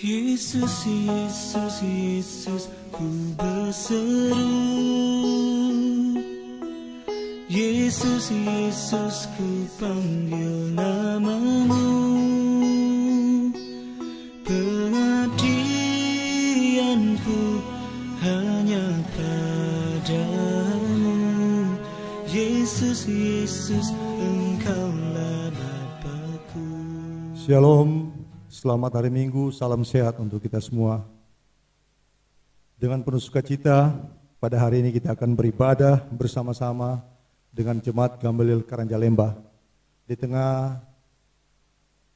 Yesus, Yesus, Yesus, ku berseru. Yesus, Yesus, ku panggil namamu. Pengabdianku hanya padamu. Yesus, Yesus, Engkaulah Bapa-Ku. Shalom, selamat hari Minggu, salam sehat untuk kita semua. Dengan penuh sukacita, pada hari ini kita akan beribadah bersama-sama dengan Jemaat Gambalil Karanjalembah. Di tengah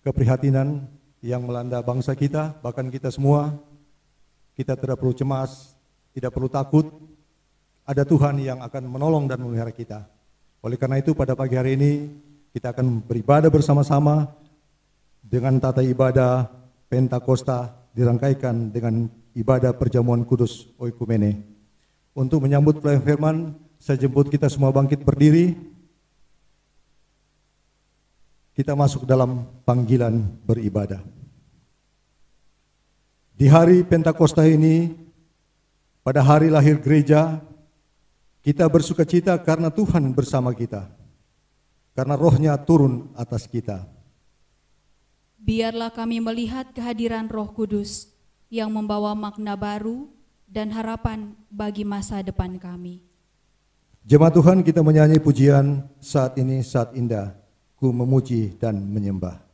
keprihatinan yang melanda bangsa kita, bahkan kita semua, kita tidak perlu cemas, tidak perlu takut. Ada Tuhan yang akan menolong dan memelihara kita. Oleh karena itu pada pagi hari ini kita akan beribadah bersama-sama dengan tata ibadah Pentakosta dirangkaikan dengan ibadah perjamuan kudus Oikumene. Untuk menyambut pelayanan firman, saya jemput kita semua bangkit berdiri. Kita masuk dalam panggilan beribadah. Di hari Pentakosta ini, pada hari lahir gereja, kita bersukacita karena Tuhan bersama kita, karena Roh-Nya turun atas kita. Biarlah kami melihat kehadiran Roh Kudus yang membawa makna baru dan harapan bagi masa depan kami. Jemaat Tuhan, kita menyanyi pujian Saat Ini Saat Indah, ku memuji dan menyembah.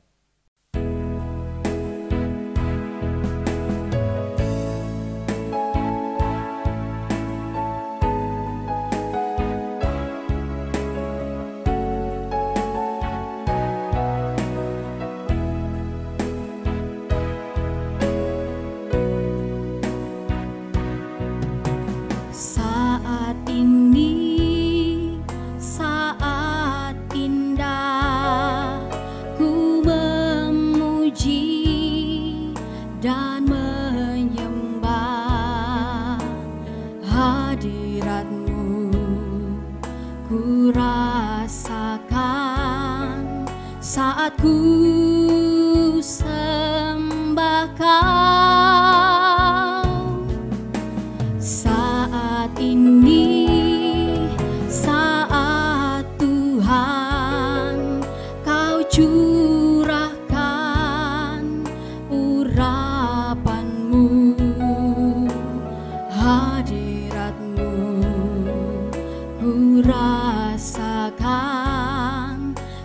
Saat ku sembah Kau, saat ini, saat Tuhan Kau curahkan urapan-Mu, hadirat-Mu ku rasakan.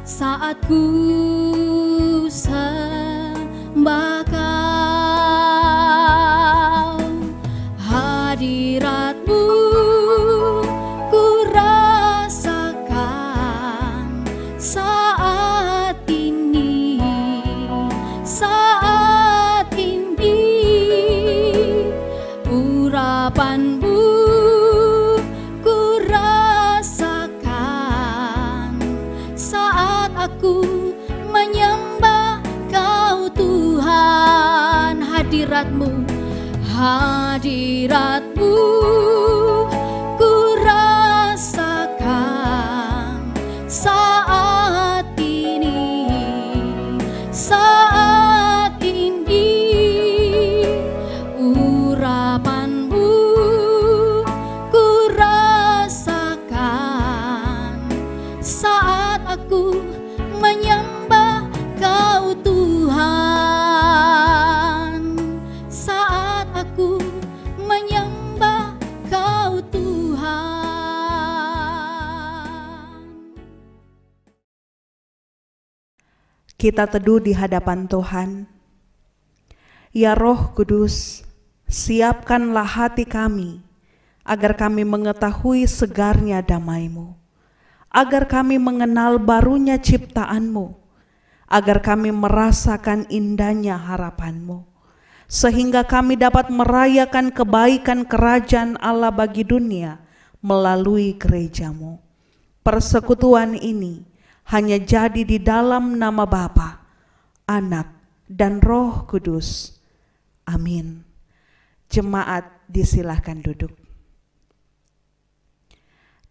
Saat ku sembah Kau, hadirat-Mu ku rasakan. Saat ini, saat ini, urapan-Mu ku rasakan. Saat aku menyembah Kau Tuhan, hadirat-Mu, hadirat-Mu ku rasakan. Saat ini, saat ini, urapan-Mu ku rasakan. Saat aku menyembah Kau Tuhan, saat aku menyembah Kau Tuhan. Kita teduh di hadapan Tuhan. Ya Roh Kudus, siapkanlah hati kami agar kami mengetahui segarnya damai-Mu, agar kami mengenal barunya ciptaan-Mu, agar kami merasakan indahnya harapan-Mu, sehingga kami dapat merayakan kebaikan kerajaan Allah bagi dunia melalui gereja-Mu. Persekutuan ini hanya jadi di dalam nama Bapa, Anak, dan Roh Kudus. Amin. Jemaat disilahkan duduk.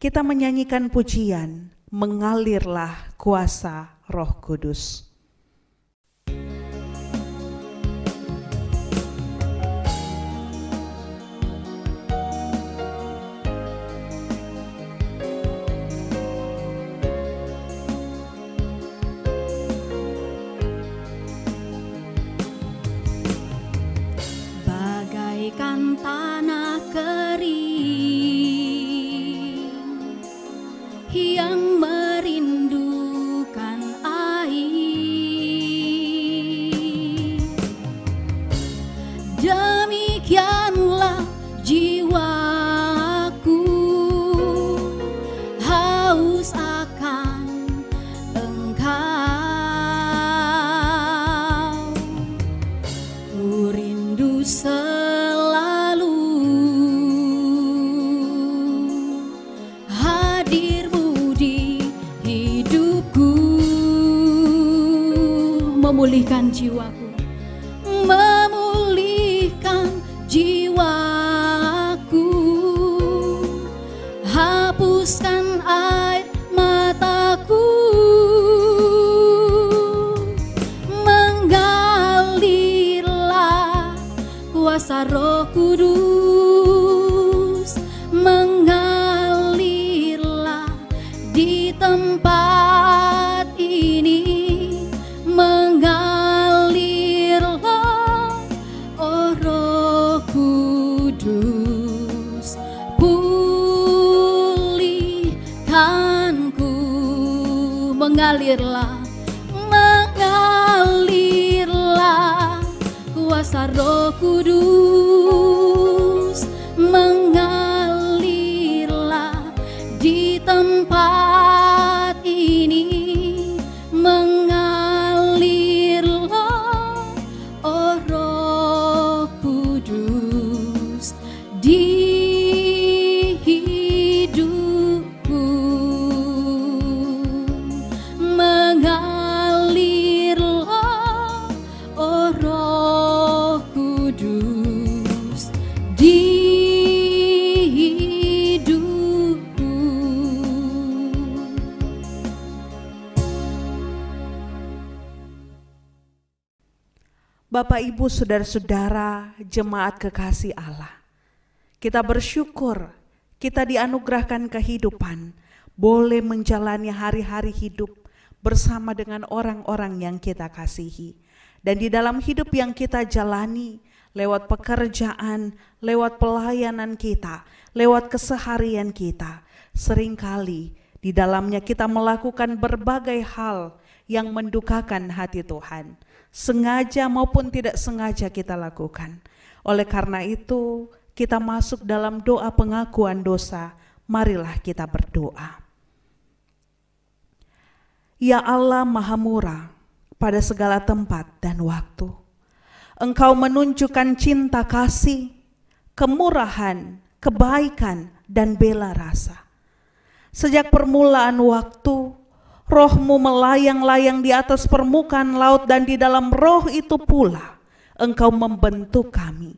Kita menyanyikan pujian, mengalirlah kuasa Roh Kudus. memulihkan jiwaku, memulihkan jiwaku, hapuskan air mataku, mengalirlah kuasa Roh Kudus, mengalirlah di tempat ini, mengalirlah, oh Roh Kudus, pulihkanku, mengalirlah, mengalirlah kuasa Roh Kudus, mengalirlah di tempat ini, mengalirlah, oh Roh Kudus, di hidupku, mengalirlah, oh Roh Kudus, di hidupku. Bapak, Ibu, saudara-saudara, jemaat kekasih Allah, kita bersyukur kita dianugerahkan kehidupan, boleh menjalani hari-hari hidup bersama dengan orang-orang yang kita kasihi. Dan di dalam hidup yang kita jalani, lewat pekerjaan, lewat pelayanan kita, lewat keseharian kita, seringkali di dalamnya kita melakukan berbagai hal yang mendukakan hati Tuhan. Sengaja maupun tidak sengaja kita lakukan. Oleh karena itu, kita masuk dalam doa pengakuan dosa. Marilah kita berdoa. Ya Allah Maha Murah pada segala tempat dan waktu, Engkau menunjukkan cinta kasih, kemurahan, kebaikan, dan bela rasa. Sejak permulaan waktu, Roh-Mu melayang-layang di atas permukaan laut, dan di dalam Roh itu pula Engkau membentuk kami.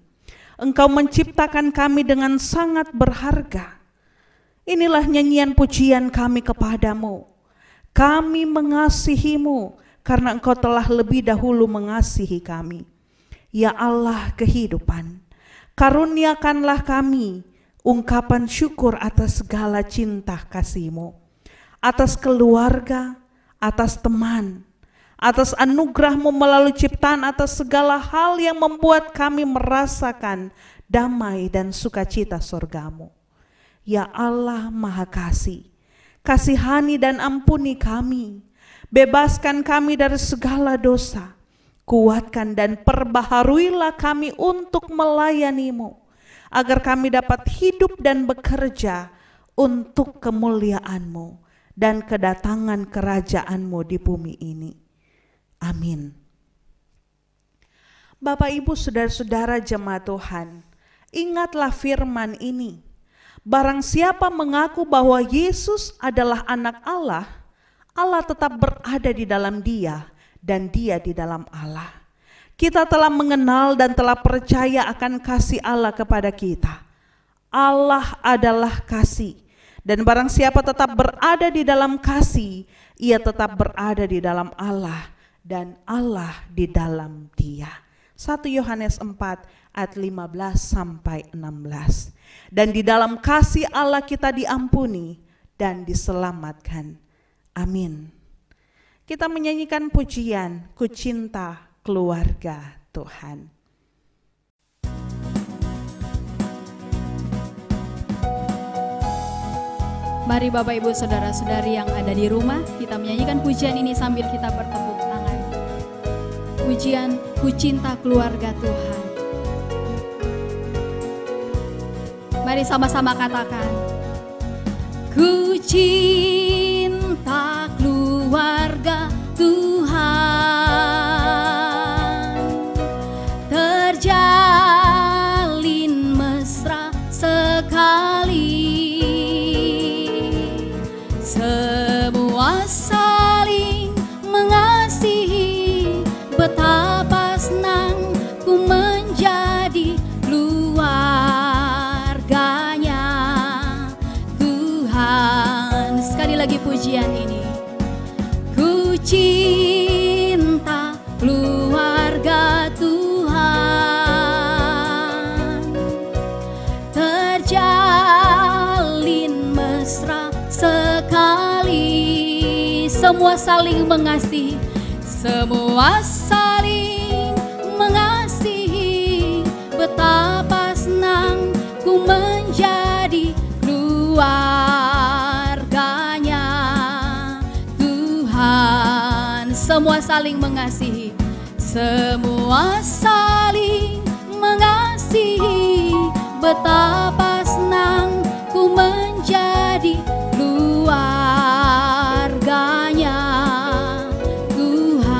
Engkau menciptakan kami dengan sangat berharga. Inilah nyanyian pujian kami kepadamu. Kami mengasihi-Mu karena Engkau telah lebih dahulu mengasihi kami. Ya Allah kehidupan, karuniakanlah kami ungkapan syukur atas segala cinta kasih-Mu, atas keluarga, atas teman, atas anugerah-Mu melalui ciptaan, atas segala hal yang membuat kami merasakan damai dan sukacita surga-Mu. Ya Allah Maha Kasih, kasihani dan ampuni kami, bebaskan kami dari segala dosa, kuatkan dan perbaharuilah kami untuk melayani-Mu, agar kami dapat hidup dan bekerja untuk kemuliaan-Mu dan kedatangan kerajaan-Mu di bumi ini. Amin. Bapak, Ibu, saudara-saudara jemaat Tuhan, ingatlah firman ini. Barang siapa mengaku bahwa Yesus adalah anak Allah, Allah tetap berada di dalam dia dan dia di dalam Allah. Kita telah mengenal dan telah percaya akan kasih Allah kepada kita. Allah adalah kasih. Dan barang siapa tetap berada di dalam kasih, ia tetap berada di dalam Allah dan Allah di dalam dia. 1 Yohanes 4 ayat 15 sampai 16. Dan di dalam kasih Allah kita diampuni dan diselamatkan. Amin. Kita menyanyikan pujian, Ku Cinta Keluarga Tuhan. Mari Bapak Ibu Saudara-saudari yang ada di rumah, kita menyanyikan pujian ini sambil kita bertepuk tangan. Pujian Ku Cinta Keluarga Tuhan. Mari sama-sama katakan, Ku cinta keluarga Tuhan, terjalin mesra sekali. Semua saling mengasihi, betapa cinta keluarga Tuhan terjalin mesra sekali. Semua saling mengasihi, semua saling mengasihi. Betapa senang ku menjadi keluarganya Tuhan. Semua saling mengasihi, semua saling mengasihi. Betapa senang ku menjadi keluarganya Tuhan.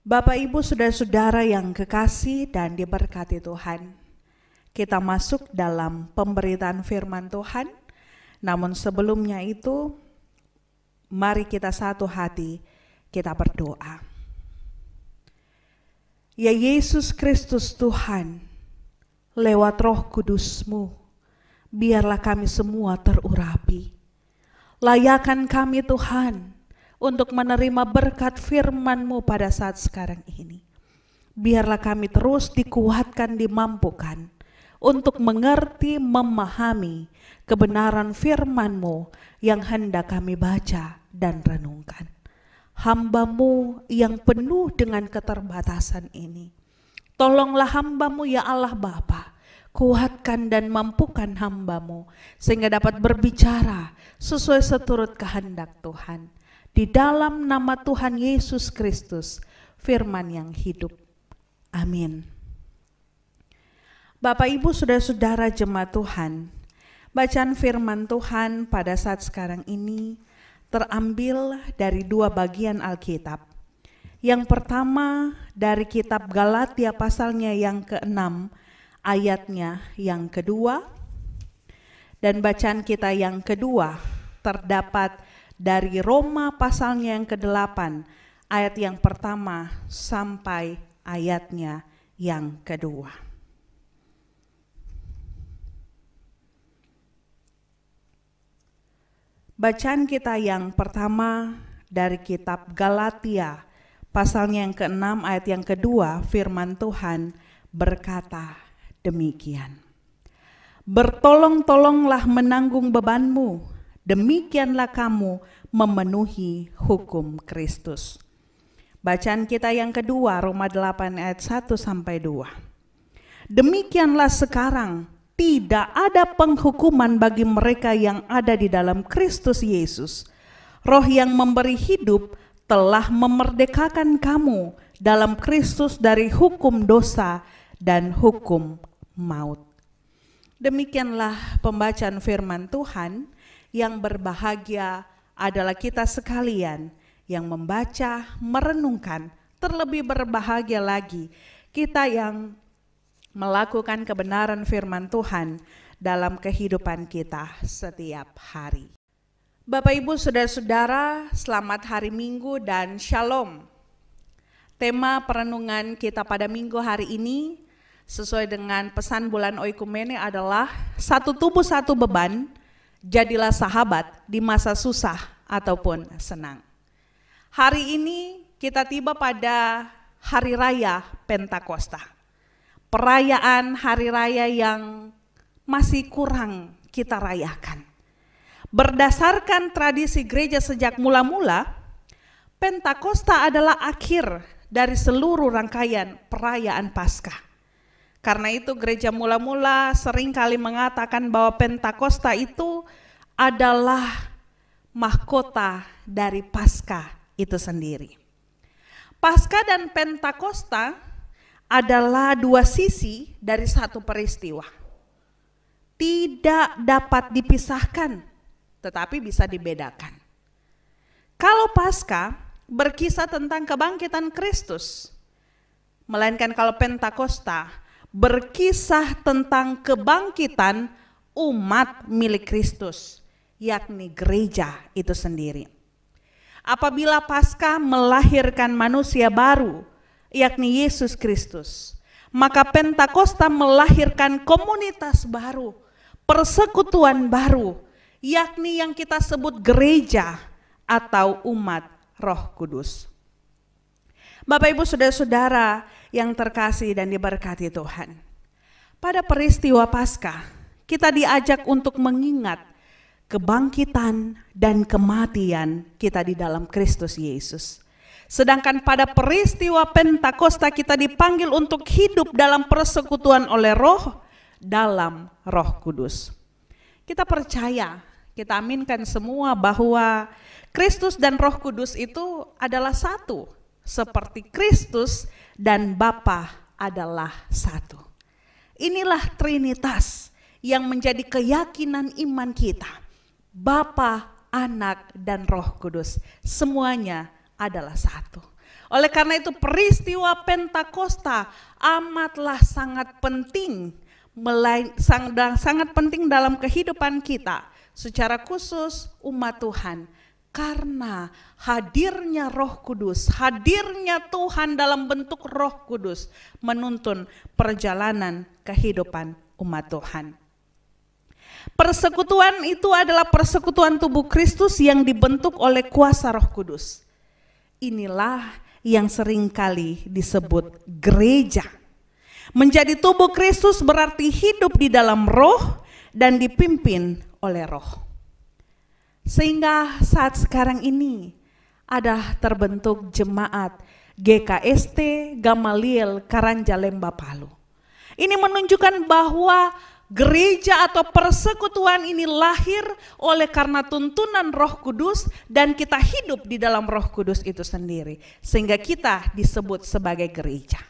Bapak, Ibu, saudara-saudara yang kekasih dan diberkati Tuhan, kita masuk dalam pemberitaan firman Tuhan. Namun sebelumnya itu, mari kita satu hati, kita berdoa. Ya Yesus Kristus Tuhan, lewat Roh Kudus-Mu, biarlah kami semua terurapi. Layakan kami Tuhan, untuk menerima berkat firman-Mu pada saat sekarang ini. Biarlah kami terus dikuatkan, dimampukan untuk mengerti, memahami kebenaran firman-Mu yang hendak kami baca dan renungkan. Hamba-Mu yang penuh dengan keterbatasan ini, tolonglah hamba-Mu ya Allah Bapa, kuatkan dan mampukan hamba-Mu sehingga dapat berbicara sesuai seturut kehendak Tuhan. Di dalam nama Tuhan Yesus Kristus, firman yang hidup. Amin. Bapak, Ibu, saudara-saudara jemaat Tuhan, bacaan firman Tuhan pada saat sekarang ini terambil dari dua bagian Alkitab. Yang pertama dari kitab Galatia pasalnya yang ke-6, ayatnya yang kedua. Dan bacaan kita yang kedua terdapat dari Roma pasalnya yang ke-8, ayat yang pertama sampai ayatnya yang kedua. Bacaan kita yang pertama dari kitab Galatia, pasalnya yang ke-6, ayat yang kedua, firman Tuhan berkata demikian. Bertolong-tolonglah menanggung bebanmu, demikianlah kamu memenuhi hukum Kristus. Bacaan kita yang kedua, Roma 8 ayat 1 sampai 2. Demikianlah sekarang tidak ada penghukuman bagi mereka yang ada di dalam Kristus Yesus. Roh yang memberi hidup telah memerdekakan kamu dalam Kristus dari hukum dosa dan hukum maut. Demikianlah pembacaan firman Tuhan. Yang berbahagia adalah kita sekalian yang membaca, merenungkan. Terlebih berbahagia lagi kita yang melakukan kebenaran firman Tuhan dalam kehidupan kita setiap hari. Bapak, Ibu, saudara-saudara, selamat hari Minggu dan Shalom. Tema perenungan kita pada Minggu hari ini sesuai dengan pesan bulan Oikumene adalah satu tubuh satu beban. Jadilah sahabat di masa susah ataupun senang. Hari ini kita tiba pada Hari Raya Pentakosta. Perayaan Hari Raya yang masih kurang kita rayakan. Berdasarkan tradisi gereja sejak mula-mula, Pentakosta adalah akhir dari seluruh rangkaian perayaan Paskah. Karena itu gereja mula-mula seringkali mengatakan bahwa Pentakosta itu adalah mahkota dari Paskah itu sendiri. Paskah dan Pentakosta adalah dua sisi dari satu peristiwa. Tidak dapat dipisahkan, tetapi bisa dibedakan. Kalau Paskah berkisah tentang kebangkitan Kristus, melainkan kalau Pentakosta berkisah tentang kebangkitan umat milik Kristus, yakni gereja itu sendiri. Apabila Paskah melahirkan manusia baru, yakni Yesus Kristus, Maka Pentakosta melahirkan komunitas baru, persekutuan baru, yakni yang kita sebut gereja atau umat Roh Kudus. Bapak Ibu Saudara-saudara yang terkasih dan diberkati Tuhan. Pada peristiwa Paskah, kita diajak untuk mengingat kebangkitan dan kematian kita di dalam Kristus Yesus. Sedangkan pada peristiwa Pentakosta kita dipanggil untuk hidup dalam persekutuan oleh Roh dalam Roh Kudus. Kita percaya, kita aminkan semua bahwa Kristus dan Roh Kudus itu adalah satu, seperti Kristus dan Bapa adalah satu. Inilah Trinitas yang menjadi keyakinan iman kita. Bapa, Anak, dan Roh Kudus, semuanya adalah satu. Oleh karena itu peristiwa Pentakosta amatlah sangat penting, sangat penting dalam kehidupan kita, secara khusus umat Tuhan. Karena hadirnya Roh Kudus, hadirnya Tuhan dalam bentuk Roh Kudus menuntun perjalanan kehidupan umat Tuhan. Persekutuan itu adalah persekutuan tubuh Kristus yang dibentuk oleh kuasa Roh Kudus. Inilah yang seringkali disebut gereja. Menjadi tubuh Kristus berarti hidup di dalam Roh dan dipimpin oleh Roh. Sehingga saat sekarang ini ada terbentuk jemaat GKST Gamaliel Karanja Lemba Palu. Ini menunjukkan bahwa gereja atau persekutuan ini lahir oleh karena tuntunan Roh Kudus dan kita hidup di dalam Roh Kudus itu sendiri. Sehingga kita disebut sebagai gereja.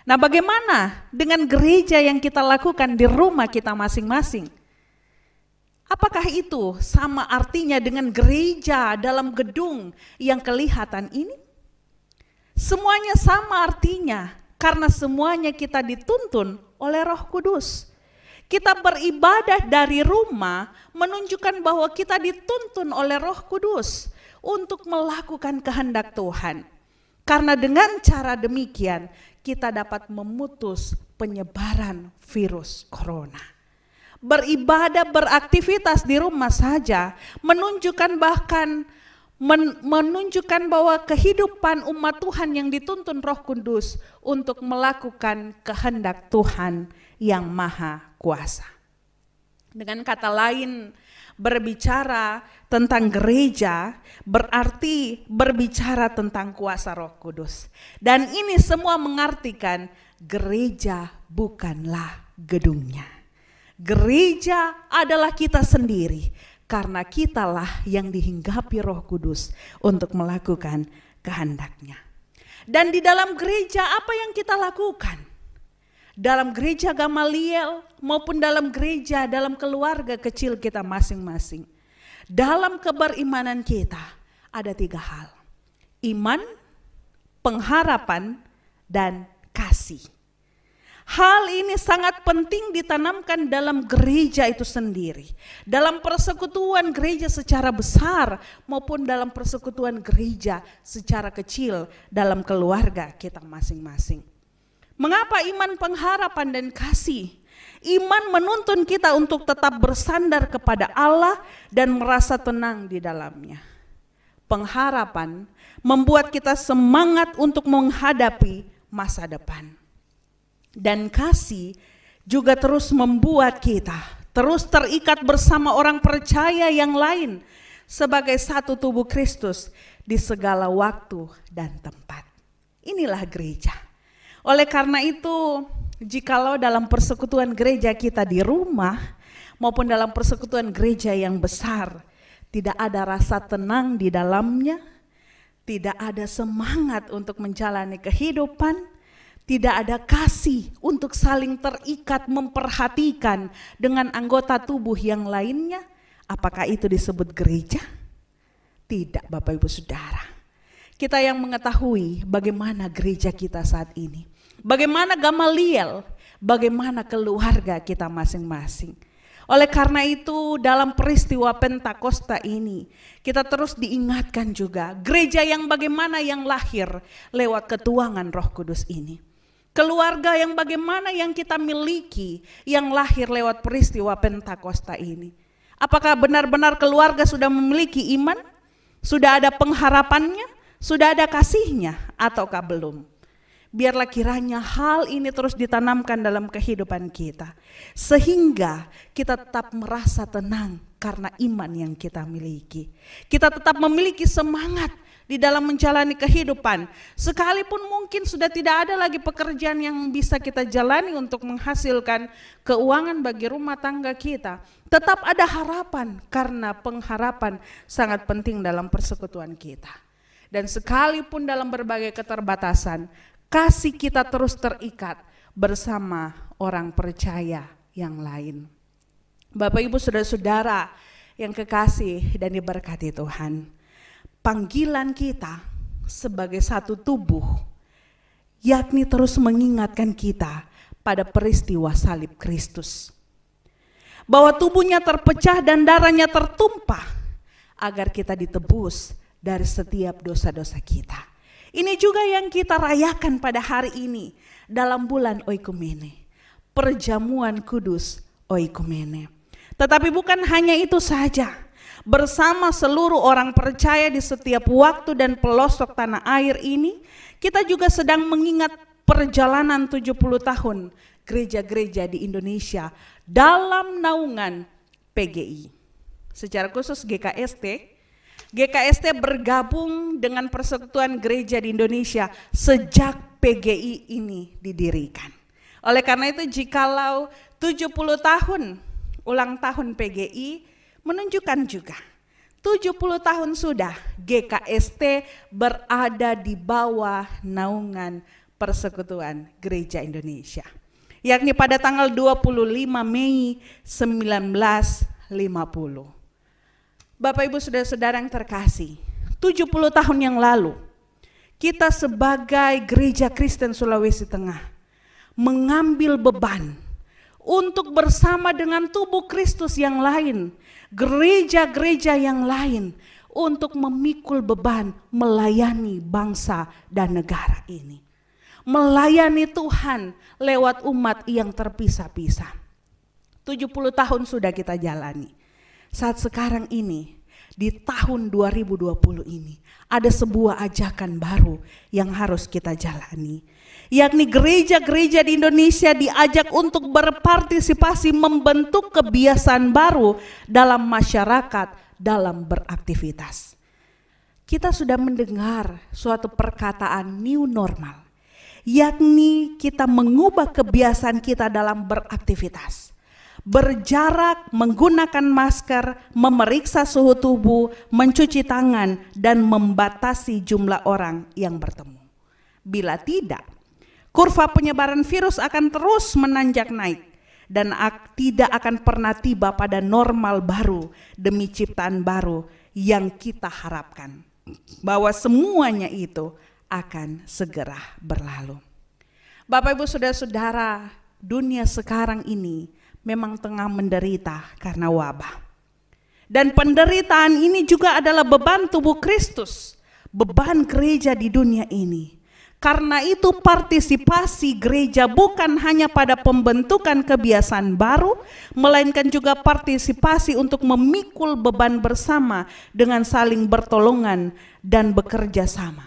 Nah, bagaimana dengan gereja yang kita lakukan di rumah kita masing-masing? Apakah itu sama artinya dengan gereja dalam gedung yang kelihatan ini? Semuanya sama artinya karena semuanya kita dituntun oleh Roh Kudus. Kita beribadah dari rumah menunjukkan bahwa kita dituntun oleh Roh Kudus untuk melakukan kehendak Tuhan. Karena dengan cara demikian kita dapat memutus penyebaran virus corona. Beribadah, beraktivitas di rumah saja menunjukkan bahwa kehidupan umat Tuhan yang dituntun Roh Kudus untuk melakukan kehendak Tuhan yang maha kuasa. Dengan kata lain, berbicara tentang gereja berarti berbicara tentang kuasa Roh Kudus. Dan ini semua mengartikan gereja bukanlah gedungnya. Gereja adalah kita sendiri karena kitalah yang dihinggapi Roh Kudus untuk melakukan kehendaknya. Dan di dalam gereja apa yang kita lakukan? Dalam gereja Gamaliel maupun dalam gereja, dalam keluarga kecil kita masing-masing. Dalam keberimanan kita ada 3 hal. Iman, pengharapan, dan kasih. Hal ini sangat penting ditanamkan dalam gereja itu sendiri. Dalam persekutuan gereja secara besar maupun dalam persekutuan gereja secara kecil dalam keluarga kita masing-masing. Mengapa iman, pengharapan, dan kasih? Iman menuntun kita untuk tetap bersandar kepada Allah dan merasa tenang di dalamnya. Pengharapan membuat kita semangat untuk menghadapi masa depan. Dan kasih juga terus membuat kita terus terikat bersama orang percaya yang lain sebagai satu tubuh Kristus di segala waktu dan tempat. Inilah gereja. Oleh karena itu, jikalau dalam persekutuan gereja kita di rumah maupun dalam persekutuan gereja yang besar tidak ada rasa tenang di dalamnya, tidak ada semangat untuk menjalani kehidupan, tidak ada kasih untuk saling terikat memperhatikan dengan anggota tubuh yang lainnya, apakah itu disebut gereja? Tidak, Bapak Ibu Saudara. Kita yang mengetahui bagaimana gereja kita saat ini, bagaimana Gamaliel, bagaimana keluarga kita masing-masing. Oleh karena itu dalam peristiwa Pentakosta ini kita terus diingatkan juga gereja yang bagaimana yang lahir lewat ketuangan Roh Kudus ini. Keluarga yang bagaimana yang kita miliki yang lahir lewat peristiwa Pentakosta ini? Apakah benar-benar keluarga sudah memiliki iman? Sudah ada pengharapannya? Sudah ada kasihnya? Ataukah belum? Biarlah kiranya hal ini terus ditanamkan dalam kehidupan kita. Sehingga kita tetap merasa tenang karena iman yang kita miliki. Kita tetap memiliki semangat di dalam menjalani kehidupan, sekalipun mungkin sudah tidak ada lagi pekerjaan yang bisa kita jalani untuk menghasilkan keuangan bagi rumah tangga kita, tetap ada harapan karena pengharapan sangat penting dalam persekutuan kita. Dan sekalipun dalam berbagai keterbatasan, kasih kita terus terikat bersama orang percaya yang lain. Bapak Ibu saudara-saudara yang kekasih dan diberkati Tuhan, panggilan kita sebagai satu tubuh, yakni terus mengingatkan kita pada peristiwa salib Kristus. Bahwa tubuhnya terpecah dan darahnya tertumpah agar kita ditebus dari setiap dosa-dosa kita. Ini juga yang kita rayakan pada hari ini dalam bulan Oikumene, perjamuan kudus Oikumene. Tetapi bukan hanya itu saja. Bersama seluruh orang percaya di setiap waktu dan pelosok tanah air ini, kita juga sedang mengingat perjalanan 70 tahun gereja-gereja di Indonesia dalam naungan PGI. Secara khusus GKST bergabung dengan Persekutuan Gereja di Indonesia sejak PGI ini didirikan. Oleh karena itu, jikalau 70 tahun ulang tahun PGI menunjukkan juga 70 tahun sudah GKST berada di bawah naungan Persekutuan Gereja Indonesia, yakni pada tanggal 25 Mei 1950. Bapak Ibu saudara-saudara yang terkasih, 70 tahun yang lalu kita sebagai Gereja Kristen Sulawesi Tengah mengambil beban untuk bersama dengan tubuh Kristus yang lain, gereja-gereja yang lain, untuk memikul beban melayani bangsa dan negara ini. Melayani Tuhan lewat umat yang terpisah-pisah. 70 tahun sudah kita jalani. Saat sekarang ini, di tahun 2020 ini, ada sebuah ajakan baru yang harus kita jalani, yakni gereja-gereja di Indonesia diajak untuk berpartisipasi membentuk kebiasaan baru dalam masyarakat dalam beraktivitas. Kita sudah mendengar suatu perkataan new normal, yakni kita mengubah kebiasaan kita dalam beraktivitas. Berjarak, menggunakan masker, memeriksa suhu tubuh, mencuci tangan, dan membatasi jumlah orang yang bertemu. Bila tidak, kurva penyebaran virus akan terus menanjak naik dan tidak akan pernah tiba pada normal baru demi ciptaan baru yang kita harapkan, bahwa semuanya itu akan segera berlalu. Bapak Ibu saudara-saudara, dunia sekarang ini memang tengah menderita karena wabah. Dan penderitaan ini juga adalah beban tubuh Kristus, beban gereja di dunia ini. Karena itu partisipasi gereja bukan hanya pada pembentukan kebiasaan baru, melainkan juga partisipasi untuk memikul beban bersama dengan saling bertolongan dan bekerja sama.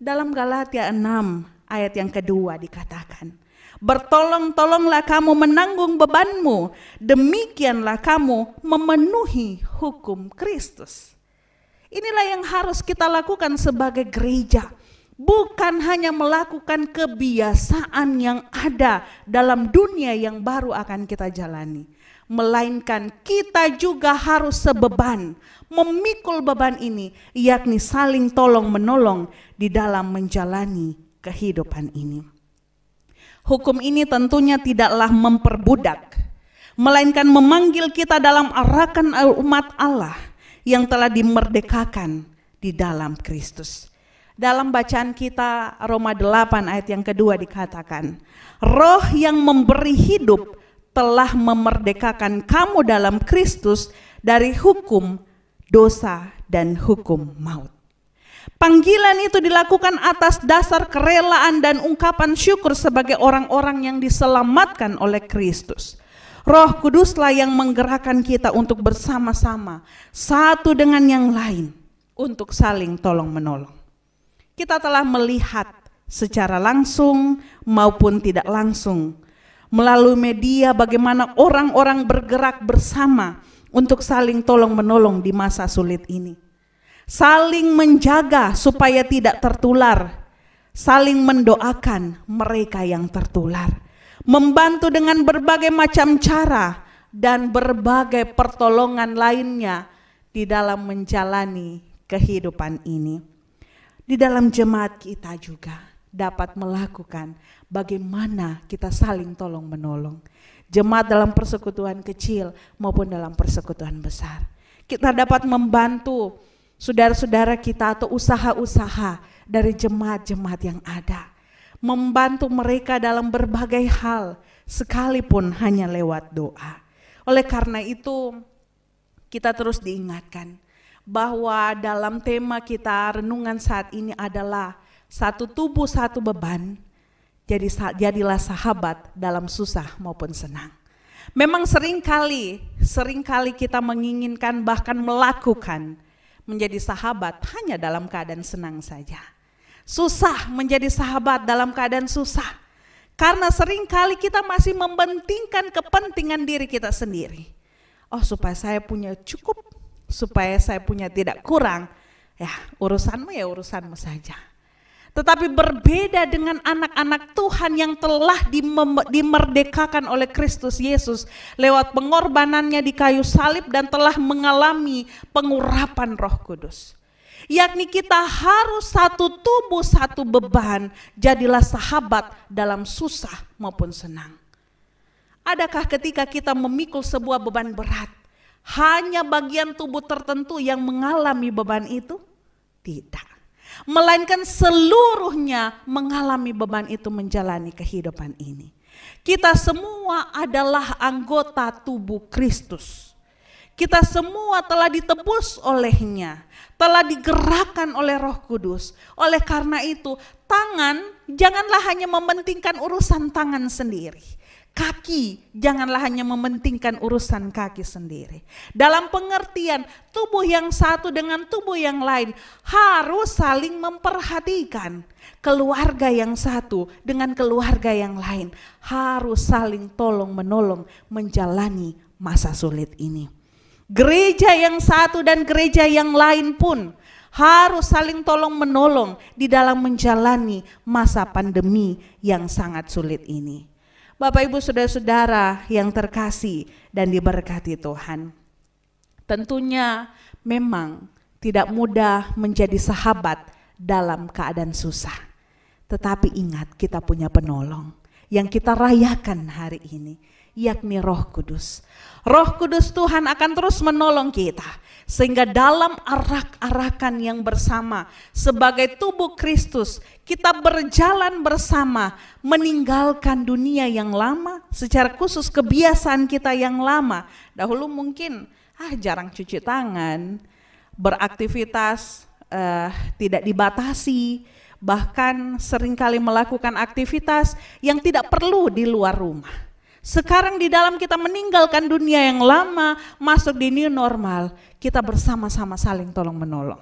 Dalam Galatia 6 ayat yang kedua dikatakan, bertolong-tolonglah kamu menanggung bebanmu, demikianlah kamu memenuhi hukum Kristus. Inilah yang harus kita lakukan sebagai gereja. Bukan hanya melakukan kebiasaan yang ada dalam dunia yang baru akan kita jalani, melainkan kita juga harus sebeban, memikul beban ini, yakni saling tolong menolong di dalam menjalani kehidupan ini. Hukum ini tentunya tidaklah memperbudak, melainkan memanggil kita dalam arakan umat Allah yang telah dimerdekakan di dalam Kristus. Dalam bacaan kita Roma 8 ayat yang kedua dikatakan, Roh yang memberi hidup telah memerdekakan kamu dalam Kristus dari hukum dosa dan hukum maut. Panggilan itu dilakukan atas dasar kerelaan dan ungkapan syukur sebagai orang-orang yang diselamatkan oleh Kristus. Roh Kuduslah yang menggerakkan kita untuk bersama-sama, satu dengan yang lain, untuk saling tolong-menolong. Kita telah melihat secara langsung maupun tidak langsung melalui media bagaimana orang-orang bergerak bersama untuk saling tolong-menolong di masa sulit ini. Saling menjaga supaya tidak tertular, saling mendoakan mereka yang tertular, membantu dengan berbagai macam cara dan berbagai pertolongan lainnya di dalam menjalani kehidupan ini. Di dalam jemaat kita juga dapat melakukan bagaimana kita saling tolong-menolong. Jemaat dalam persekutuan kecil maupun dalam persekutuan besar. Kita dapat membantu saudara-saudara kita atau usaha-usaha dari jemaat-jemaat yang ada. Membantu mereka dalam berbagai hal, sekalipun hanya lewat doa. Oleh karena itu, kita terus diingatkan bahwa dalam tema kita renungan saat ini adalah satu tubuh satu beban, jadilah sahabat dalam susah maupun senang. Memang seringkali kita menginginkan bahkan melakukan menjadi sahabat hanya dalam keadaan senang saja. Susah menjadi sahabat dalam keadaan susah. Karena seringkali kita masih mementingkan kepentingan diri kita sendiri. Oh, supaya saya punya cukup, supaya saya punya tidak kurang. Ya, urusanmu ya urusanmu saja. Tetapi berbeda dengan anak-anak Tuhan yang telah dimerdekakan oleh Kristus Yesus lewat pengorbanannya di kayu salib dan telah mengalami pengurapan Roh Kudus. Yakni kita harus satu tubuh satu beban, jadilah sahabat dalam susah maupun senang. Adakah ketika kita memikul sebuah beban berat, hanya bagian tubuh tertentu yang mengalami beban itu? Tidak. Melainkan seluruhnya mengalami beban itu menjalani kehidupan ini. Kita semua adalah anggota tubuh Kristus. Kita semua telah ditebus olehnya, telah digerakkan oleh Roh Kudus. Oleh karena itu, tangan janganlah hanya mementingkan urusan tangan sendiri. Kaki janganlah hanya mementingkan urusan kaki sendiri. Dalam pengertian tubuh yang satu dengan tubuh yang lain harus saling memperhatikan. Keluarga yang satu dengan keluarga yang lain harus saling tolong menolong menjalani masa sulit ini. Gereja yang satu dan gereja yang lain pun harus saling tolong menolong di dalam menjalani masa pandemi yang sangat sulit ini. Bapak Ibu saudara-saudara yang terkasih dan diberkati Tuhan. Tentunya memang tidak mudah menjadi sahabat dalam keadaan susah. Tetapi ingat, kita punya penolong yang kita rayakan hari ini, yakni Roh Kudus. Roh Kudus Tuhan akan terus menolong kita. Sehingga dalam arak-arakan yang bersama sebagai tubuh Kristus, kita berjalan bersama meninggalkan dunia yang lama, secara khusus kebiasaan kita yang lama. Dahulu mungkin jarang cuci tangan, beraktivitas tidak dibatasi, bahkan seringkali melakukan aktivitas yang tidak perlu di luar rumah. Sekarang di dalam kita meninggalkan dunia yang lama, masuk di new normal, kita bersama-sama saling tolong menolong.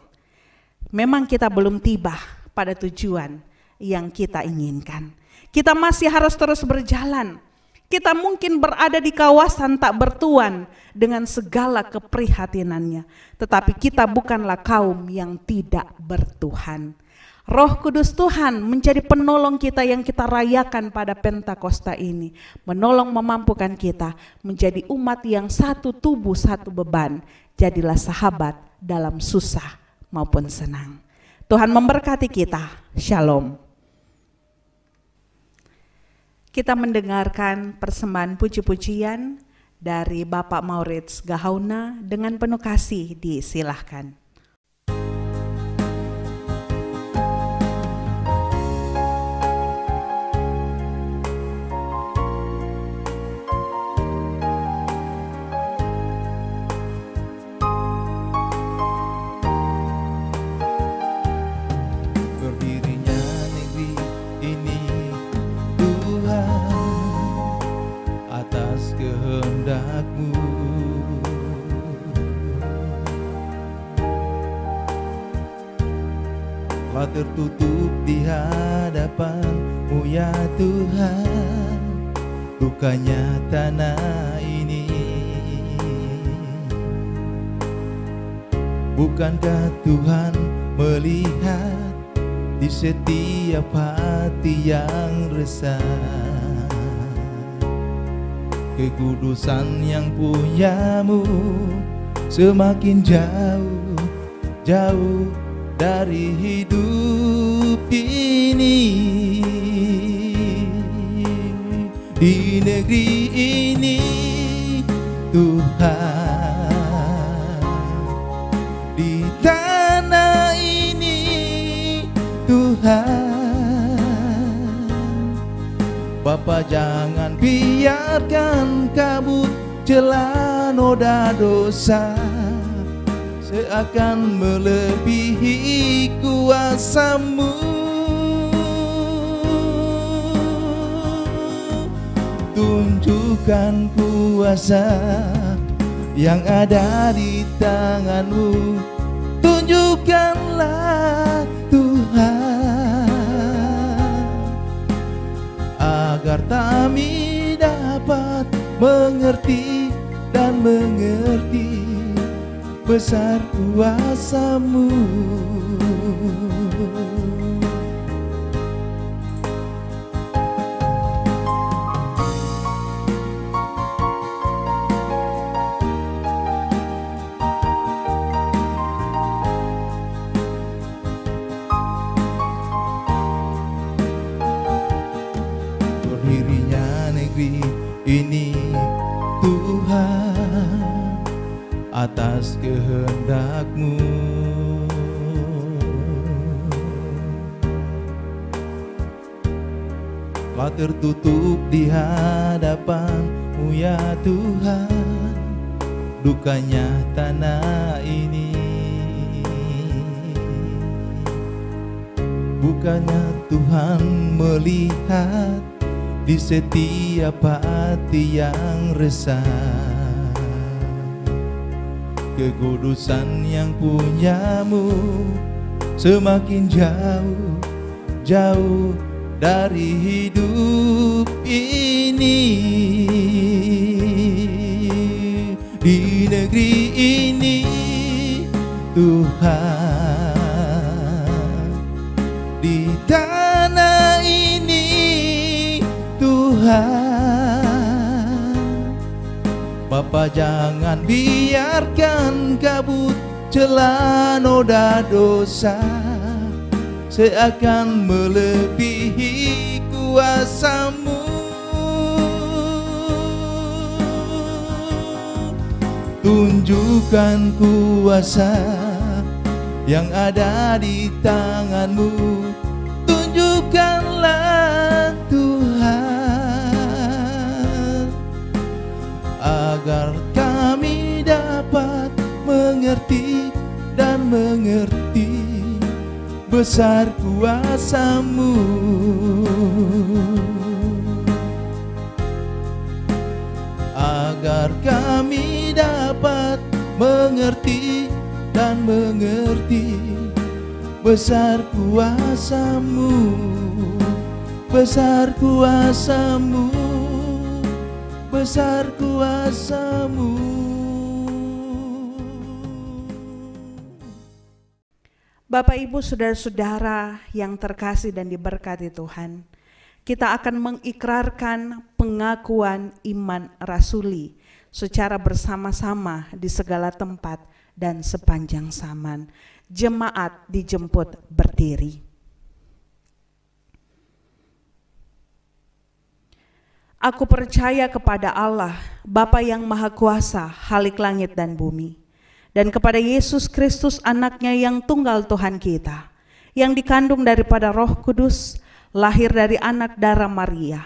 Memang kita belum tiba pada tujuan yang kita inginkan. Kita masih harus terus berjalan. Kita mungkin berada di kawasan tak bertuan dengan segala keprihatinannya. Tetapi kita bukanlah kaum yang tidak bertuhan. Roh Kudus Tuhan menjadi penolong kita yang kita rayakan pada Pentakosta ini. Menolong memampukan kita menjadi umat yang satu tubuh satu beban. Jadilah sahabat dalam susah maupun senang. Tuhan memberkati kita. Shalom. Kita mendengarkan persembahan puji-pujian dari Bapak Maurits Gahauna. Dengan penuh kasih disilahkan. telah tertutup di hadapan-Mu ya Tuhan, lukanya tanah ini. Bukankah Tuhan melihat di setiap hati yang resah, kekudusan yang punya-Mu semakin jauh, jauh dari hidup ini. Di negeri ini Tuhan, di tanah ini Tuhan, Bapa jangan biarkan kabut celah noda dosa seakan melebihi kuasa-Mu. Tunjukkan kuasa yang ada di tangan-Mu, tunjukkanlah Tuhan, agar kami dapat mengerti dan mengerti besar kuasa-Mu. Berdirinya negeri ini Tuhan atas kehendak-Mu. Telah tertutup di hadapan-Mu ya Tuhan, dukanya tanah ini. Bukannya Tuhan melihat di setiap hati yang resah, kekudusan yang punya-Mu semakin jauh, jauh dari hidup ini. Di negeri ini Tuhan, di tanah ini Tuhan, Bapa jangan biarkan kabut celah noda dosa seakan melebihi kuasa-Mu. Tunjukkan kuasa yang ada di tangan-Mu, tunjukkanlah Tuhan, agar kami dapat mengerti dan mengerti besar kuasa-Mu. Agar kami dapat mengerti dan mengerti besar kuasa-Mu, besar kuasa-Mu, besar kuasa-Mu. Bapak, Ibu, saudara-saudara yang terkasih dan diberkati Tuhan, kita akan mengikrarkan pengakuan iman rasuli secara bersama-sama di segala tempat dan sepanjang zaman. Jemaat dijemput berdiri. Aku percaya kepada Allah, Bapa yang Maha Kuasa, Khalik langit dan bumi, dan kepada Yesus Kristus anaknya yang tunggal Tuhan kita, yang dikandung daripada Roh Kudus, lahir dari anak darah Maria,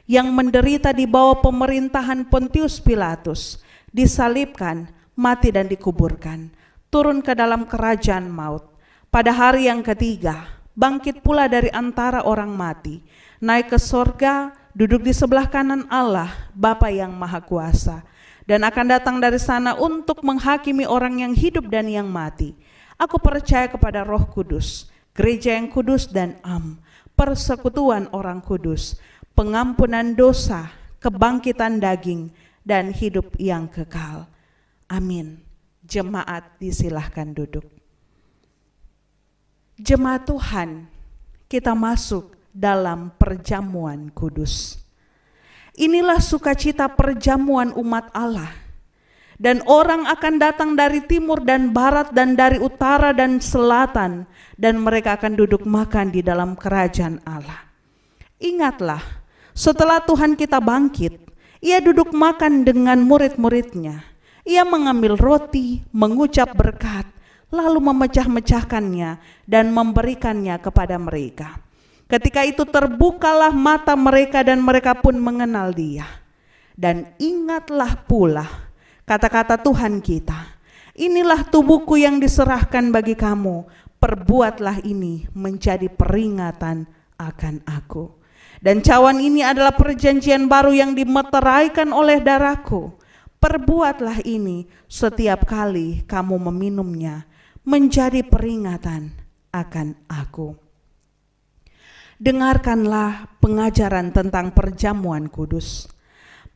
yang menderita di bawah pemerintahan Pontius Pilatus, disalibkan, mati dan dikuburkan, turun ke dalam kerajaan maut. Pada hari yang ketiga, bangkit pula dari antara orang mati, naik ke sorga, duduk di sebelah kanan Allah, Bapa yang Maha Kuasa, dan akan datang dari sana untuk menghakimi orang yang hidup dan yang mati. Aku percaya kepada Roh Kudus, gereja yang kudus dan am, persekutuan orang kudus, pengampunan dosa, kebangkitan daging, dan hidup yang kekal. Amin. Jemaat disilahkan duduk. Jemaat Tuhan, kita masuk dalam perjamuan kudus. Inilah sukacita perjamuan umat Allah. Dan orang akan datang dari timur dan barat dan dari utara dan selatan, dan mereka akan duduk makan di dalam kerajaan Allah. Ingatlah, setelah Tuhan kita bangkit, Ia duduk makan dengan murid-muridnya. Ia mengambil roti, mengucap berkat, lalu memecah-mecahkannya dan memberikannya kepada mereka. Ketika itu terbukalah mata mereka dan mereka pun mengenal Dia. Dan ingatlah pula kata-kata Tuhan kita, inilah tubuhku yang diserahkan bagi kamu, perbuatlah ini menjadi peringatan akan aku. Dan cawan ini adalah perjanjian baru yang dimeteraikan oleh darahku. Perbuatlah ini setiap kali kamu meminumnya, menjadi peringatan akan aku. Dengarkanlah pengajaran tentang perjamuan kudus.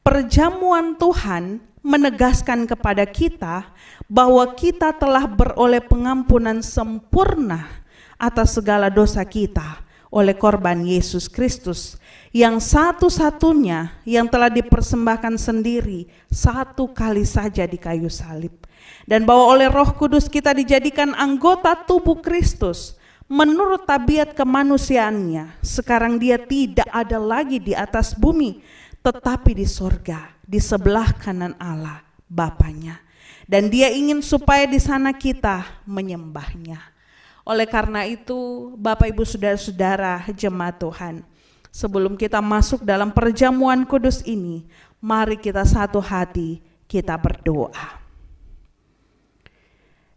Perjamuan Tuhan menegaskan kepada kita bahwa kita telah beroleh pengampunan sempurna atas segala dosa kita oleh korban Yesus Kristus yang satu-satunya yang telah dipersembahkan sendiri satu kali saja di kayu salib, dan bahwa oleh Roh Kudus kita dijadikan anggota tubuh Kristus menurut tabiat kemanusiaannya. Sekarang Dia tidak ada lagi di atas bumi, tetapi di sorga, di sebelah kanan Allah Bapanya. Dan Dia ingin supaya di sana kita menyembahnya. Oleh karena itu, Bapak Ibu Saudara-saudara jemaat Tuhan, sebelum kita masuk dalam perjamuan kudus ini, mari kita satu hati, kita berdoa.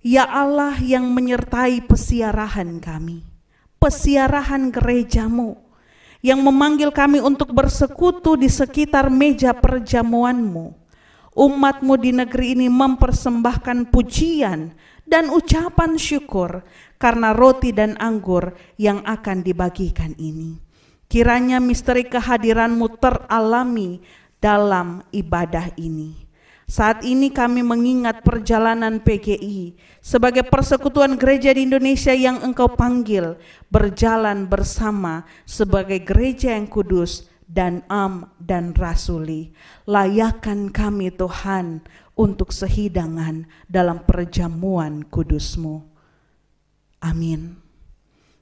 Ya Allah yang menyertai pesiarahan kami, pesiarahan gerejamu, yang memanggil kami untuk bersekutu di sekitar meja perjamuanmu. Umatmu di negeri ini mempersembahkan pujian dan ucapan syukur karena roti dan anggur yang akan dibagikan ini. Kiranya misteri kehadiranmu teralami dalam ibadah ini. Saat ini kami mengingat perjalanan PGI sebagai persekutuan gereja di Indonesia yang Engkau panggil berjalan bersama sebagai gereja yang kudus dan am dan rasuli. Layakkan kami Tuhan untuk sehidangan dalam perjamuan kudus-Mu. Amin.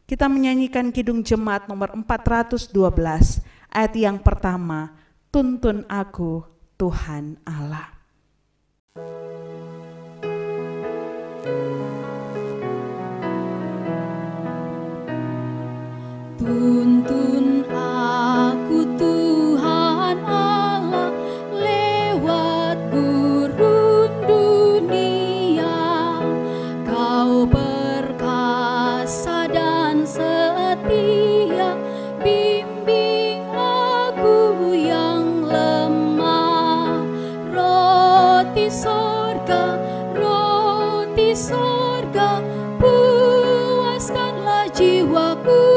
Kita menyanyikan Kidung Jemaat nomor 412 ayat yang pertama, tuntun aku Tuhan Allah. Tuntun aku Tuhan Allah lewat gurun dunia, Kau perkasa dan setia, bimbing aku yang lemah. Roti sorga, puaskanlah jiwaku.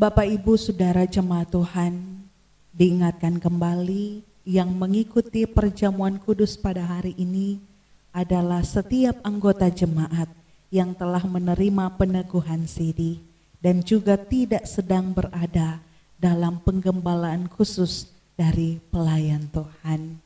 Bapak Ibu Saudara jemaat Tuhan, diingatkan kembali yang mengikuti perjamuan kudus pada hari ini adalah setiap anggota jemaat yang telah menerima peneguhan siri dan juga tidak sedang berada dalam penggembalaan khusus dari pelayan Tuhan.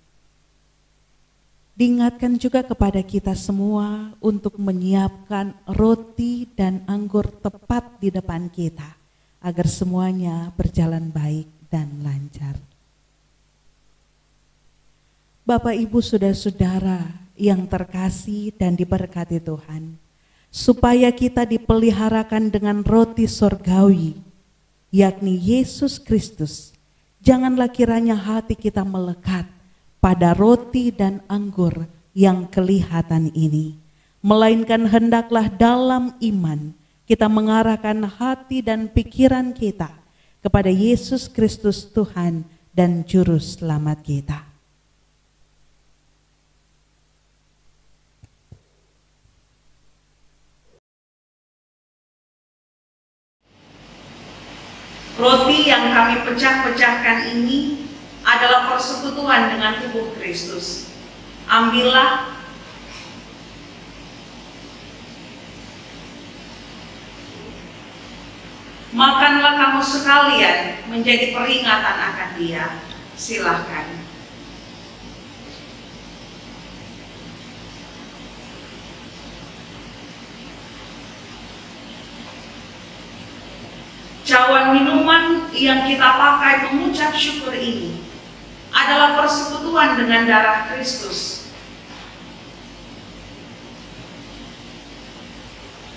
Diingatkan juga kepada kita semua untuk menyiapkan roti dan anggur tepat di depan kita, agar semuanya berjalan baik dan lancar. Bapak, Ibu, Saudara-saudara yang terkasih dan diberkati Tuhan, supaya kita dipeliharakan dengan roti sorgawi, yakni Yesus Kristus, janganlah kiranya hati kita melekat pada roti dan anggur yang kelihatan ini, melainkan hendaklah dalam iman kita mengarahkan hati dan pikiran kita kepada Yesus Kristus Tuhan dan Juru Selamat kita. Roti yang kami pecah-pecahkan ini adalah persekutuan dengan tubuh Kristus. Ambillah, makanlah kamu sekalian menjadi peringatan akan Dia. Silahkan. Cawan minuman yang kita pakai mengucap syukur ini adalah persekutuan dengan darah Kristus.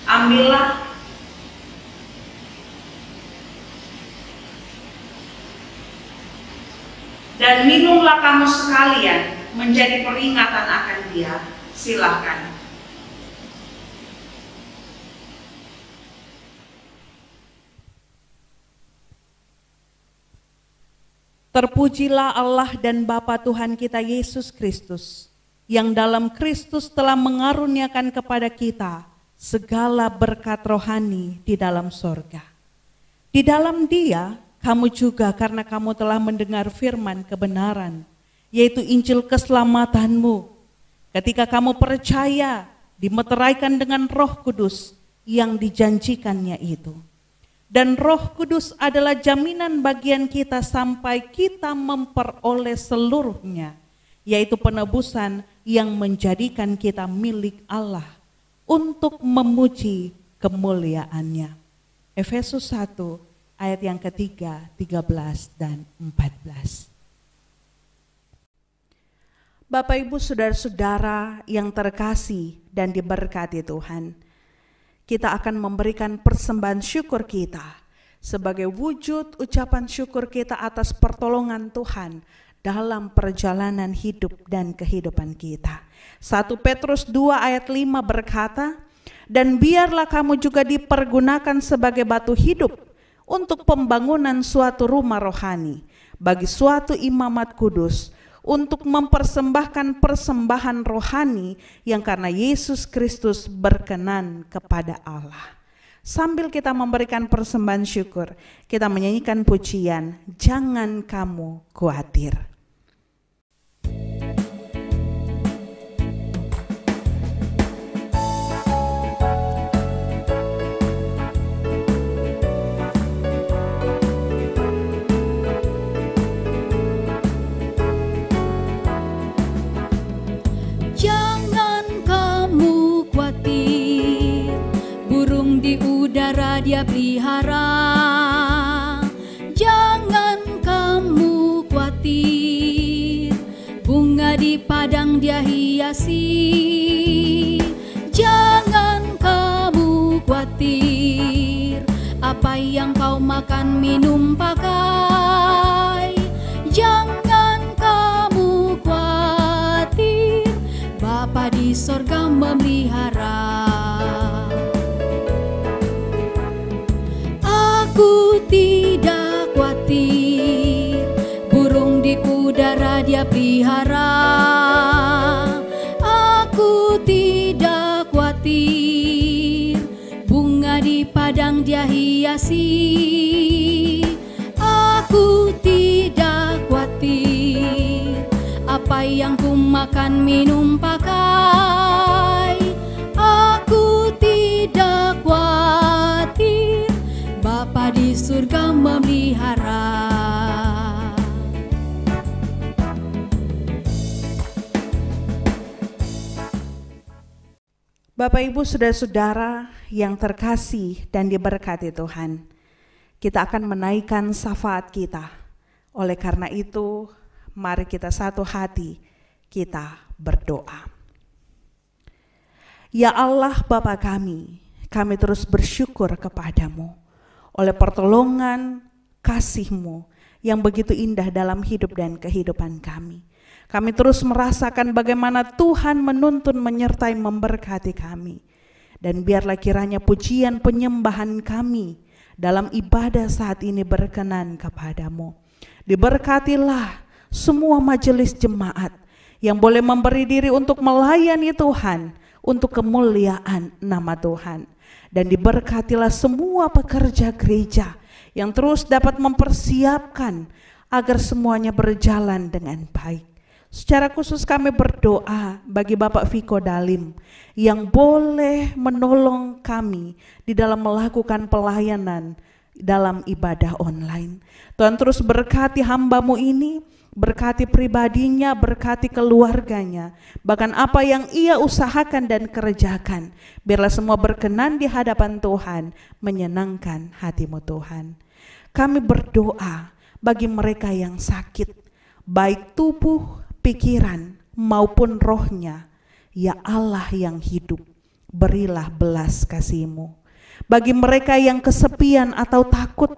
Ambillah, dan minumlah kamu sekalian menjadi peringatan akan Dia. Silahkan. Terpujilah Allah dan Bapa Tuhan kita Yesus Kristus, yang dalam Kristus telah mengaruniakan kepada kita segala berkat rohani di dalam sorga. Di dalam Dia, kamu juga karena kamu telah mendengar firman kebenaran, yaitu Injil keselamatanmu. Ketika kamu percaya, dimeteraikan dengan Roh Kudus yang dijanjikannya itu. Dan Roh Kudus adalah jaminan bagian kita sampai kita memperoleh seluruhnya, yaitu penebusan yang menjadikan kita milik Allah untuk memuji kemuliaannya. Efesus 1 ayat yang ketiga, 13 dan 14. Bapak Ibu saudara-saudara yang terkasih dan diberkati Tuhan, kita akan memberikan persembahan syukur kita sebagai wujud ucapan syukur kita atas pertolongan Tuhan dalam perjalanan hidup dan kehidupan kita. 1 Petrus 2 ayat 5 berkata, dan biarlah kamu juga dipergunakan sebagai batu hidup untuk pembangunan suatu rumah rohani bagi suatu imamat kudus, untuk mempersembahkan persembahan rohani yang karena Yesus Kristus berkenan kepada Allah. Sambil kita memberikan persembahan syukur, kita menyanyikan pujian, jangan kamu khawatir. Udara Dia pelihara, jangan kamu khawatir. Bunga di padang Dia hiasi, jangan kamu khawatir. Apa yang kau makan, minum, pakai, jangan kamu khawatir. Bapa di sorga memelihara. Aku tidak khawatir, burung di udara Dia pelihara. Aku tidak khawatir, bunga di padang Dia hiasi. Aku tidak khawatir, apa yang ku makan, minum, pakai. Aku tidak khawatir, Bapa di surga memelihara. Bapak Ibu saudara-saudara yang terkasih dan diberkati Tuhan, kita akan menaikkan syafaat kita. Oleh karena itu, mari kita satu hati, kita berdoa. Ya Allah Bapa kami terus bersyukur kepadamu oleh pertolongan kasih-Mu yang begitu indah dalam hidup dan kehidupan kami. Kami terus merasakan bagaimana Tuhan menuntun, menyertai, memberkati kami. Dan biarlah kiranya pujian penyembahan kami dalam ibadah saat ini berkenan kepadamu. Diberkatilah semua majelis jemaat yang boleh memberi diri untuk melayani Tuhan, untuk kemuliaan nama Tuhan. Dan diberkatilah semua pekerja gereja yang terus dapat mempersiapkan agar semuanya berjalan dengan baik. Secara khusus kami berdoa bagi Bapak Viko Dalim yang boleh menolong kami di dalam melakukan pelayanan dalam ibadah online. Tuhan terus berkati hamba-Mu ini, berkati pribadinya, berkati keluarganya, bahkan apa yang ia usahakan dan kerjakan. Biarlah semua berkenan di hadapan Tuhan, menyenangkan hati-Mu Tuhan. Kami berdoa bagi mereka yang sakit, baik tubuh, pikiran maupun rohnya. Ya Allah yang hidup, berilah belas kasih-Mu. Bagi mereka yang kesepian atau takut,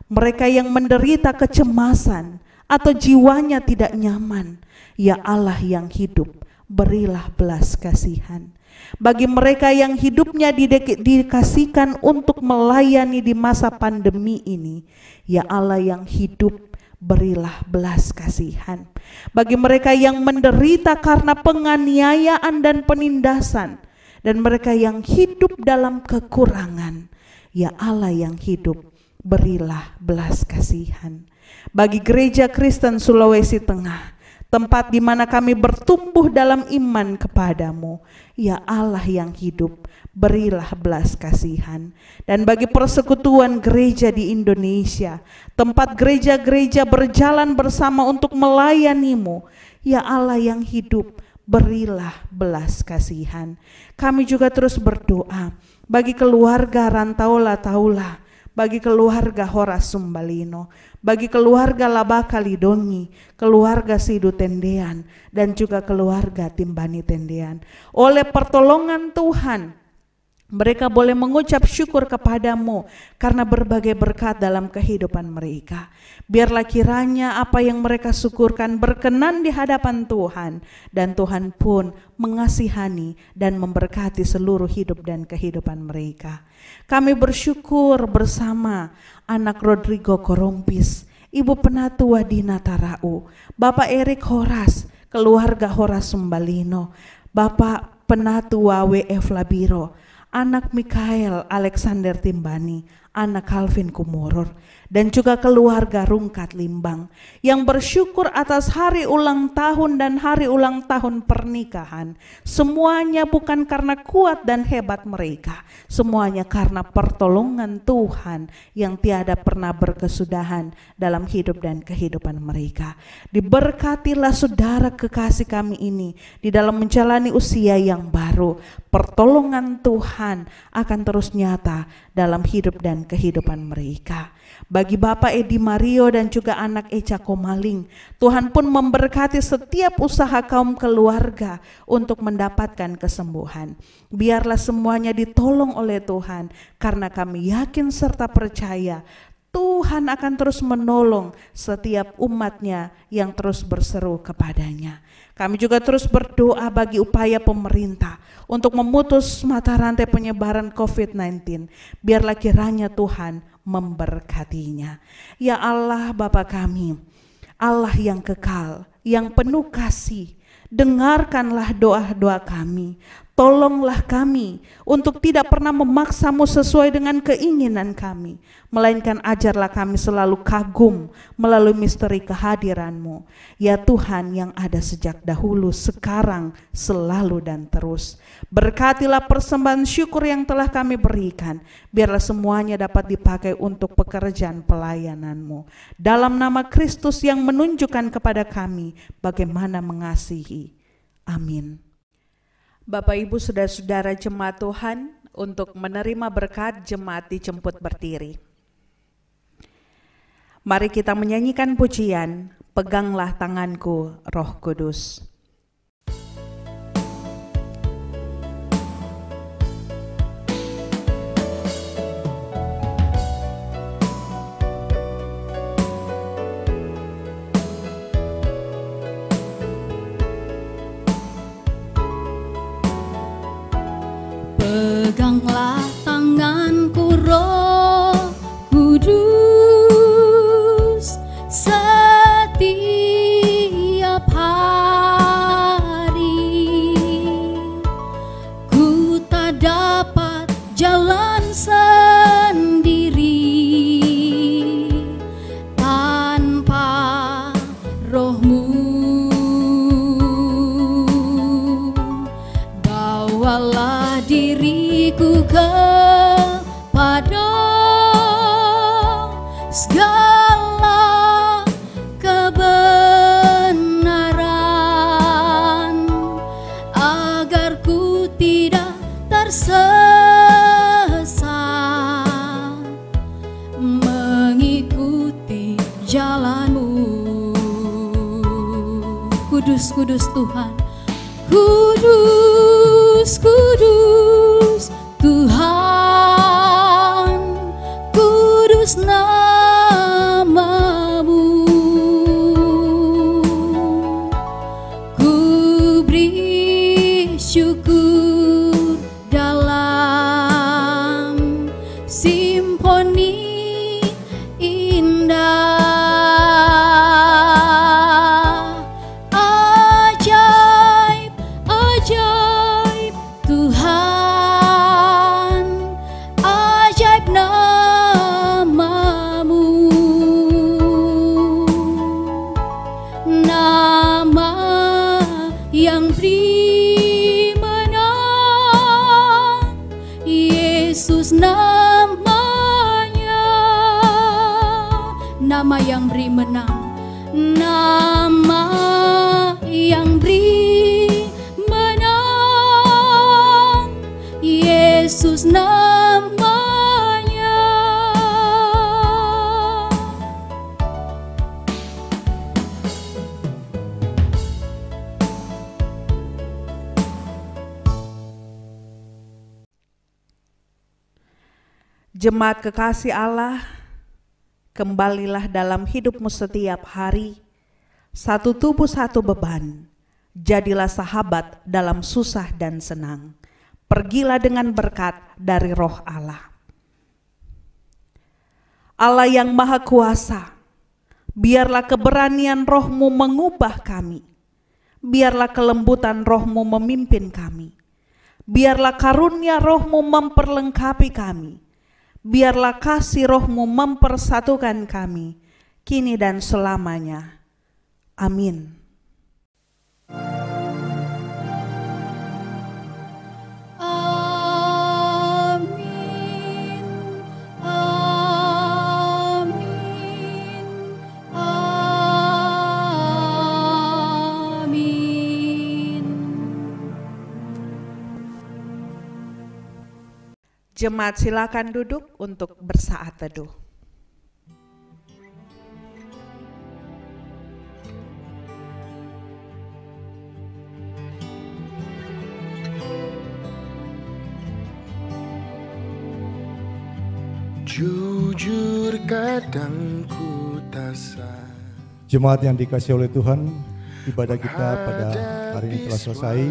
mereka yang menderita kecemasan atau jiwanya tidak nyaman, ya Allah yang hidup, berilah belas kasihan. Bagi mereka yang hidupnya dikasihkan untuk melayani di masa pandemi ini, ya Allah yang hidup, berilah belas kasihan. Bagi mereka yang menderita karena penganiayaan dan penindasan, dan mereka yang hidup dalam kekurangan, ya Allah yang hidup, berilah belas kasihan. Bagi gereja Kristen Sulawesi Tengah, tempat di mana kami bertumbuh dalam iman kepadamu, ya Allah yang hidup, berilah belas kasihan. Dan bagi persekutuan gereja di Indonesia, tempat gereja-gereja berjalan bersama untuk melayani-Mu, ya Allah yang hidup, berilah belas kasihan. Kami juga terus berdoa bagi keluarga Rantaula Taula, bagi keluarga Horas Sumbalino, bagi keluarga Labaka Lidongi, keluarga Sidu Tendean, dan juga keluarga Timbani Tendean. Oleh pertolongan Tuhan, mereka boleh mengucap syukur kepadamu karena berbagai berkat dalam kehidupan mereka. Biarlah kiranya apa yang mereka syukurkan berkenan di hadapan Tuhan, dan Tuhan pun mengasihani dan memberkati seluruh hidup dan kehidupan mereka. Kami bersyukur bersama anak Rodrigo Korompis, Ibu Penatua Dina Tarau, Bapak Erik Horas, keluarga Horas Sumbalino, Bapak Penatua W.F. Labiro, anak Mikael Alexander Timbani, anak Calvin Kumurur, dan juga keluarga Rungkat Limbang yang bersyukur atas hari ulang tahun dan hari ulang tahun pernikahan. Semuanya bukan karena kuat dan hebat mereka, semuanya karena pertolongan Tuhan yang tiada pernah berkesudahan dalam hidup dan kehidupan mereka. Diberkatilah saudara kekasih kami ini di dalam menjalani usia yang baru. Pertolongan Tuhan akan terus nyata dalam hidup dan kehidupan mereka. Bagi Bapak Edi Mario dan juga anak Eca Komaling, Tuhan pun memberkati setiap usaha kaum keluarga untuk mendapatkan kesembuhan. Biarlah semuanya ditolong oleh Tuhan, karena kami yakin serta percaya Tuhan akan terus menolong setiap umatnya yang terus berseru kepadanya. Kami juga terus berdoa bagi upaya pemerintah untuk memutus mata rantai penyebaran COVID-19. Biarlah kiranya Tuhan memberkatinya. Ya Allah Bapa kami, Allah yang kekal, yang penuh kasih, dengarkanlah doa-doa kami. Tolonglah kami untuk tidak pernah memaksamu sesuai dengan keinginan kami, melainkan ajarlah kami selalu kagum melalui misteri kehadiran-Mu. Ya Tuhan yang ada sejak dahulu, sekarang, selalu dan terus. Berkatilah persembahan syukur yang telah kami berikan, biarlah semuanya dapat dipakai untuk pekerjaan pelayanan-Mu. Dalam nama Kristus yang menunjukkan kepada kami bagaimana mengasihi. Amin. Bapak Ibu saudara-saudara jemaat Tuhan, untuk menerima berkat jemaat dijemput berdiri. Mari kita menyanyikan pujian, Peganglah Tanganku Roh Kudus. Pegang pada segala kebenaran, agar ku tidak tersesat mengikuti jalan-Mu. Kudus, kudus Tuhan, kudus, kudus Tuhan, kudus nama-Mu. Ku beri syukur dalam simfoni indah. Ajaib, ajaib Tuhan, ajaib nama-Mu. Nama yang beri menang, Yesus namanya. Nama yang beri menang, nama yang beri menang, Yesus namanya. Jemaat kekasih Allah, kembalilah dalam hidupmu setiap hari, satu tubuh satu beban. Jadilah sahabat dalam susah dan senang. Pergilah dengan berkat dari Roh Allah. Allah yang Maha Kuasa, biarlah keberanian Roh-Mu mengubah kami. Biarlah kelembutan Roh-Mu memimpin kami. Biarlah karunia Roh-Mu memperlengkapi kami. Biarlah kasih Roh-Mu mempersatukan kami, kini dan selamanya. Amin. Amin, amin, amin. Jemaat silakan duduk untuk bersaat teduh. Jujur kadang ku tak sadar. Jemaat yang dikasihi oleh Tuhan, ibadah kita pada hari ini telah selesai.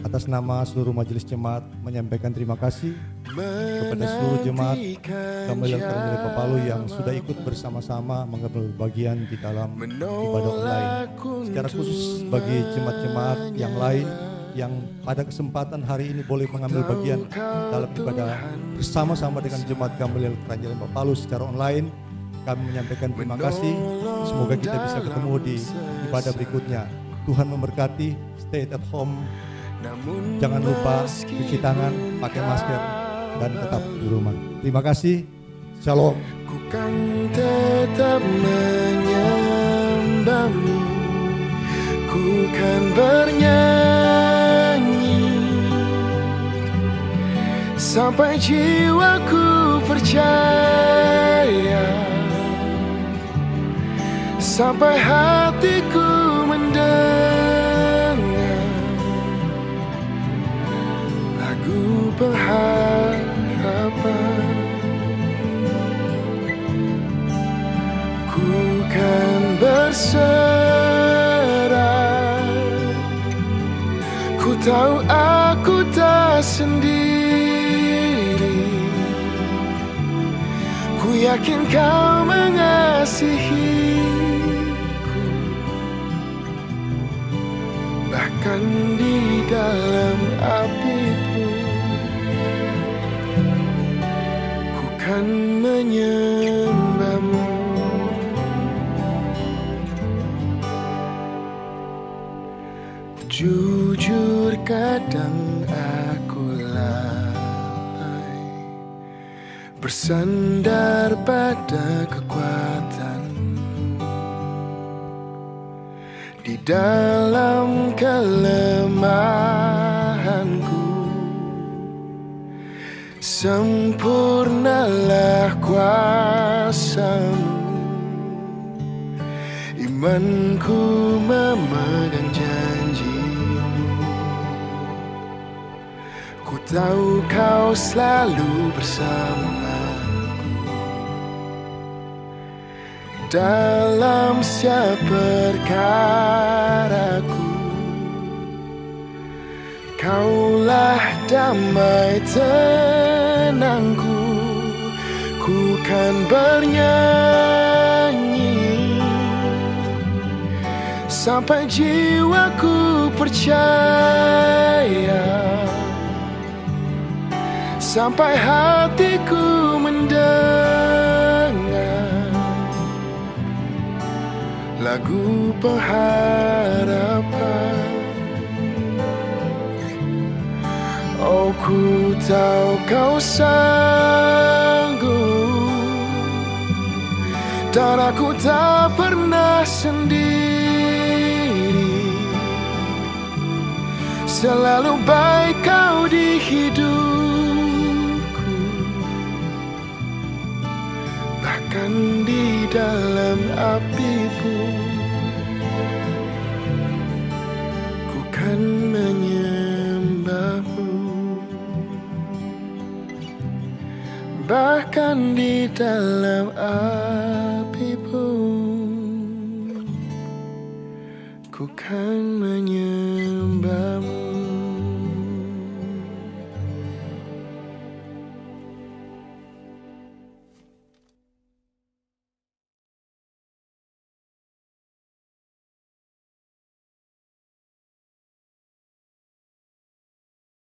Atas nama seluruh majelis jemaat menyampaikan terima kasih kepada seluruh jemaat Gamaliel Karanganyar Pepalu yang sudah ikut bersama-sama mengambil bagian di dalam ibadah online. Secara khusus bagi jemaat-jemaat yang lain yang pada kesempatan hari ini boleh mengambil bagian dalam ibadah bersama-sama dengan jemaat Gamaliel Karanganyar Pepalu secara online, kami menyampaikan terima kasih. Semoga kita bisa ketemu di ibadah berikutnya. Tuhan memberkati. Stay at home. Jangan lupa cuci tangan, pakai masker, dan tetap di rumah. Terima kasih. Shalom. Ku kan tetap menyembahmu, ku kan bernyanyi sampai jiwaku percaya, sampai hatiku mendengar lagu pengharapan. Ku kan berserah, ku tahu aku tak sendiri, ku yakin kau mengasihiku, bahkan di dalam api pun ku kan menyembahmu. Jujur kadang aku lalai bersandar pada kekuatan di dalam kelemahanku. Sempurnalah kuasa-Mu, imanku memegang janji-Mu. Ku tahu Kau selalu bersamaku dalam setiap perkaraku. Kaulah damai tenangku, ku kan bernyanyi sampai jiwaku percaya, sampai hatiku mendengar lagu pengharapan. Oh, ku tahu Kau sanggup, dan aku tak pernah sendiri. Selalu baik Kau di hidupku, bahkan di dalam api pun ku kan menyembah-Mu. Bahkan di dalam api pun ku kan